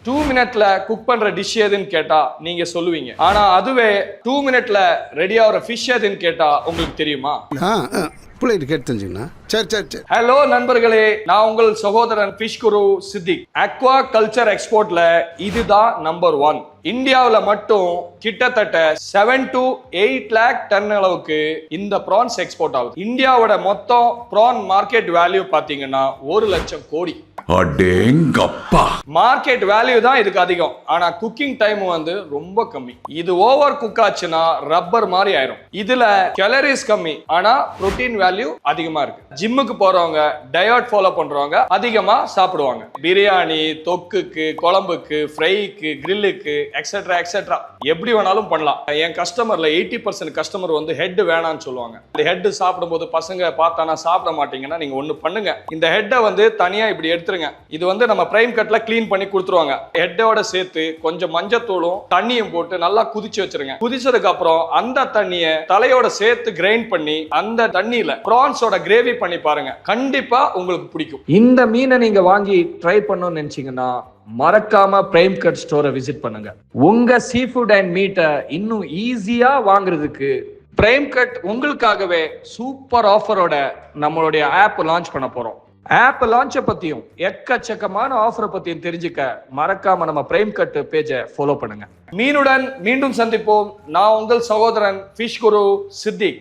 2 மினிட்ல குக் பண்ற டிஷ் எதுன்னு கேட்டா நீங்க சொல்லுவீங்க. ஆனா அதுவே 2 மினிட்ல ரெடி ஆகிற ஃபிஷ் எதுன்னு கேட்டா உங்களுக்கு தெரியுமா? பிள்ளைகிட்ட கேட்டு தெரிஞ்சுங்கண்ணா. சரி. ஹலோ நண்பர்களே, நான் உங்கள் சகோதரன் ஃபிஷ் குரு சித்திக். அக்வா கல்ச்சர் எக்ஸ்போர்ட்ல இதுதான் நம்பர் 1. இந்தியாவில் மட்டும் கிட்டத்தட்ட 7 to 8 lakh டன் அளவுக்கு இந்த ப்ரான்ஸ் எக்ஸ்போர்ட் ஆகுது. இந்தியாவோட மொத்தம் ப்ரான் மார்க்கெட் வேல்யூ பாத்தீங்கன்னா 1 லட்சம் கோடி. மார்க்கெட் வேல்யூ தான் இதுக்கு அதிகம். ஆனா குக்கிங் டைம் வந்து ரொம்ப கம்மி. இது ஓவர் குக் ஆச்சுன்னா ரப்பர் மாதிரி ஆயிரும். இதுல கேலரிஸ் கம்மி, ஆனா புரோட்டீன் வேல்யூ அதிகமா இருக்கு. ஜிம்முக்கு போறவங்க, டயட் ஃபாலோ பண்றவங்க அதிகமா சாப்பிடுவாங்க. பிரியாணி, தொக்குக்கு, குழம்புக்கு, ஃப்ரைக்கு, கிரில்லுக்கு எக்ஸெட்ரா எப்படி வேணாலும் பண்ணலாம். என் கஸ்டமர்ல 80% கஸ்டமர் வந்து ஹெட் வேணாம்னு சொல்லுவாங்க. இந்த ஹெட் சாப்பிடும்போது பசங்க பார்த்தானா சாப்பிட மாட்டீங்கன்னா நீங்க ஒண்ணு பண்ணுங்க. இந்த ஹெட்டை வந்து தனியா இப்படி எடுத்துருங்க. இது வந்து நம்ம பிரைம் கட்ல கிளீன் பண்ணி கொடுத்துருவாங்க. ஹெட்டோட சேர்த்து கொஞ்சம் மஞ்சத்தூளும் தண்ணியும் போட்டு நல்லா குதிச்சு வச்சிருங்க. குதிச்சதுக்கு அப்புறம் அந்த தண்ணியை தலையோட சேர்த்து கிரைண்ட் பண்ணி அந்த தண்ணியில பிரான்ஸோட கிரேவி பண்ணி பாருங்க. கண்டிப்பா உங்களுக்கு பிடிக்கும். இந்த மீனை நீங்க வாங்கி ட்ரை பண்ணணும்னு நினைச்சீங்கன்னா மறக்காம பிரைம் கட் ஸ்டோரை விசிட் பண்ணுங்க. உங்க சீ ஃபுட் அண்ட் மீட்டை இன்னும் ஈஸியா வாங்குறதுக்கு பிரைம் கட் உங்களுக்காகவே சூப்பர் ஆஃபரோட நம்மளுடைய ஆப் லான்ச் பண்ண போறோம். ஆப் லான்ச்சை பத்தியும் எக்கச்சக்கமான ஆஃபரை பத்தியும் தெரிஞ்சுக்க மறக்காம நம்ம பிரைம் கட் பேஜை ஃபாலோ பண்ணுங்க. மீனுடன் மீண்டும் சந்திப்போம். நான் உங்கள் சகோதரன் ஃபிஷ் குரு சித்திக்.